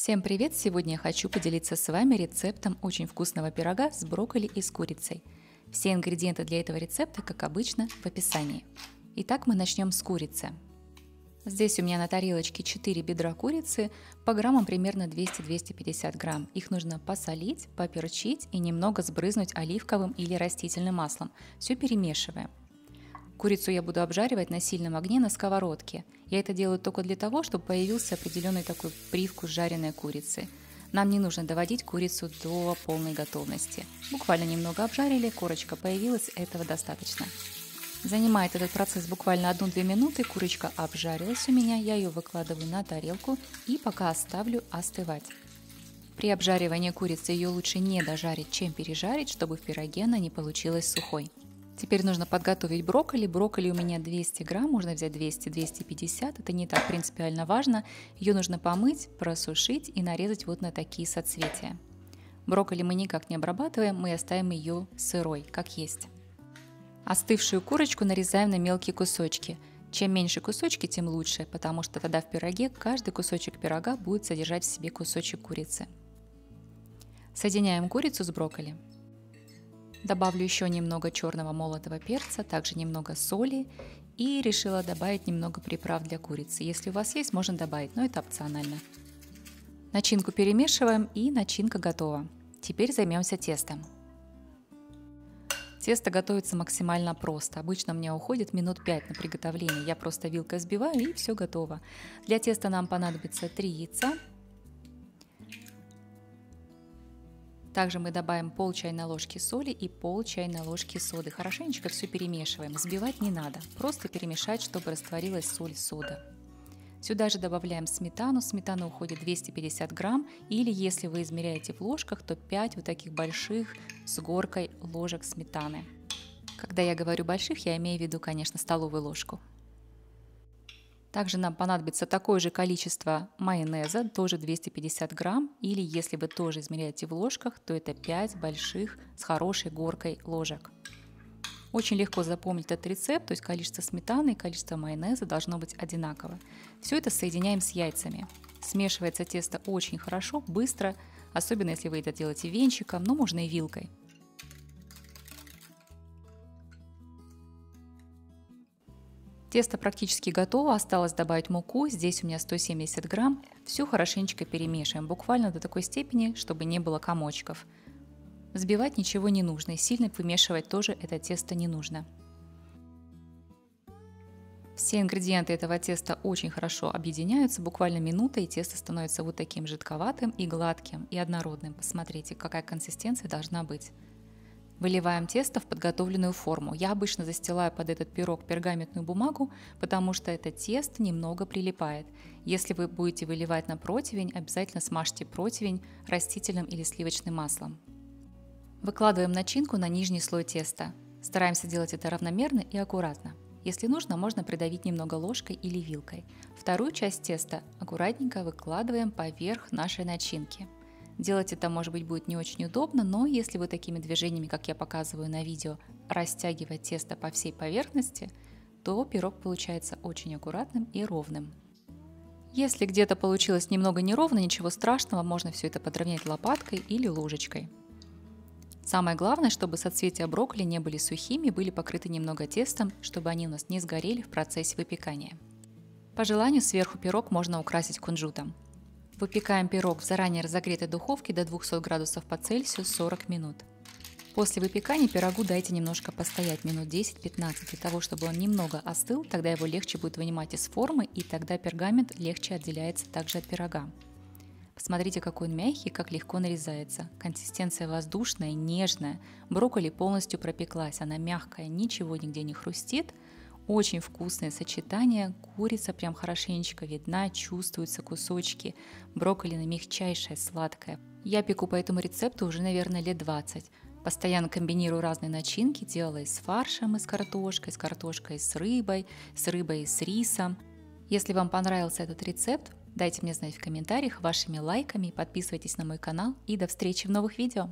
Всем привет! Сегодня я хочу поделиться с вами рецептом очень вкусного пирога с брокколи и с курицей. Все ингредиенты для этого рецепта, как обычно, в описании. Итак, мы начнем с курицы. Здесь у меня на тарелочке 4 бедра курицы, по граммам примерно 200-250 грамм. Их нужно посолить, поперчить и немного сбрызнуть оливковым или растительным маслом. Все перемешиваем. Курицу я буду обжаривать на сильном огне на сковородке. Я это делаю только для того, чтобы появился определенный такой привкус жареной курицы. Нам не нужно доводить курицу до полной готовности. Буквально немного обжарили, корочка появилась, этого достаточно. Занимает этот процесс буквально 1-2 минуты, курочка обжарилась у меня, я ее выкладываю на тарелку и пока оставлю остывать. При обжаривании курицы ее лучше не дожарить, чем пережарить, чтобы в пироге она не получилась сухой. Теперь нужно подготовить брокколи. Брокколи у меня 200 грамм, можно взять 200-250, это не так принципиально важно. Ее нужно помыть, просушить и нарезать вот на такие соцветия. Брокколи мы никак не обрабатываем, мы оставим ее сырой, как есть. Остывшую курочку нарезаем на мелкие кусочки. Чем меньше кусочки, тем лучше, потому что тогда в пироге каждый кусочек пирога будет содержать в себе кусочек курицы. Соединяем курицу с брокколи. Добавлю еще немного черного молотого перца, также немного соли и решила добавить немного приправ для курицы. Если у вас есть, можно добавить, но это опционально. Начинку перемешиваем и начинка готова. Теперь займемся тестом. Тесто готовится максимально просто. Обычно у меня уходит минут 5 на приготовление. Я просто вилкой взбиваю и все готово. Для теста нам понадобится 3 яйца. Также мы добавим пол чайной ложки соли и пол чайной ложки соды. Хорошенечко все перемешиваем. Взбивать не надо, просто перемешать, чтобы растворилась соль, сода. Сюда же добавляем сметану. Сметана уходит 250 грамм, или если вы измеряете в ложках, то 5 вот таких больших с горкой ложек сметаны. Когда я говорю больших, я имею в виду, конечно, столовую ложку. Также нам понадобится такое же количество майонеза, тоже 250 грамм, или если вы тоже измеряете в ложках, то это 5 больших с хорошей горкой ложек. Очень легко запомнить этот рецепт, то есть количество сметаны и количество майонеза должно быть одинаково. Все это соединяем с яйцами. Смешивается тесто очень хорошо, быстро, особенно если вы это делаете венчиком, но можно и вилкой. Тесто практически готово, осталось добавить муку, здесь у меня 170 грамм. Все хорошенечко перемешиваем, буквально до такой степени, чтобы не было комочков. Взбивать ничего не нужно, и сильно вымешивать тоже это тесто не нужно. Все ингредиенты этого теста очень хорошо объединяются, буквально минута, и тесто становится вот таким жидковатым и гладким, и однородным. Посмотрите, какая консистенция должна быть. Выливаем тесто в подготовленную форму. Я обычно застилаю под этот пирог пергаментную бумагу, потому что это тесто немного прилипает. Если вы будете выливать на противень, обязательно смажьте противень растительным или сливочным маслом. Выкладываем начинку на нижний слой теста. Стараемся делать это равномерно и аккуратно. Если нужно, можно придавить немного ложкой или вилкой. Вторую часть теста аккуратненько выкладываем поверх нашей начинки. Делать это, может быть, будет не очень удобно, но если вы такими движениями, как я показываю на видео, растягивать тесто по всей поверхности, то пирог получается очень аккуратным и ровным. Если где-то получилось немного неровно, ничего страшного, можно все это подровнять лопаткой или ложечкой. Самое главное, чтобы соцветия брокколи не были сухими, были покрыты немного тестом, чтобы они у нас не сгорели в процессе выпекания. По желанию сверху пирог можно украсить кунжутом. Выпекаем пирог в заранее разогретой духовке до 200 градусов по Цельсию 40 минут. После выпекания пирогу дайте немножко постоять минут 10-15 для того, чтобы он немного остыл, тогда его легче будет вынимать из формы, и тогда пергамент легче отделяется также от пирога. Посмотрите, какой он мягкий, как легко нарезается. Консистенция воздушная, нежная. Брокколи полностью пропеклась, она мягкая, ничего нигде не хрустит. Очень вкусное сочетание, курица прям хорошенечко видна, чувствуются кусочки, брокколи мягчайшая, сладкая. Я пеку по этому рецепту уже, наверное, лет 20. Постоянно комбинирую разные начинки, делала и с фаршем, и с картошкой с рыбой и с рисом. Если вам понравился этот рецепт, дайте мне знать в комментариях вашими лайками, подписывайтесь на мой канал и до встречи в новых видео.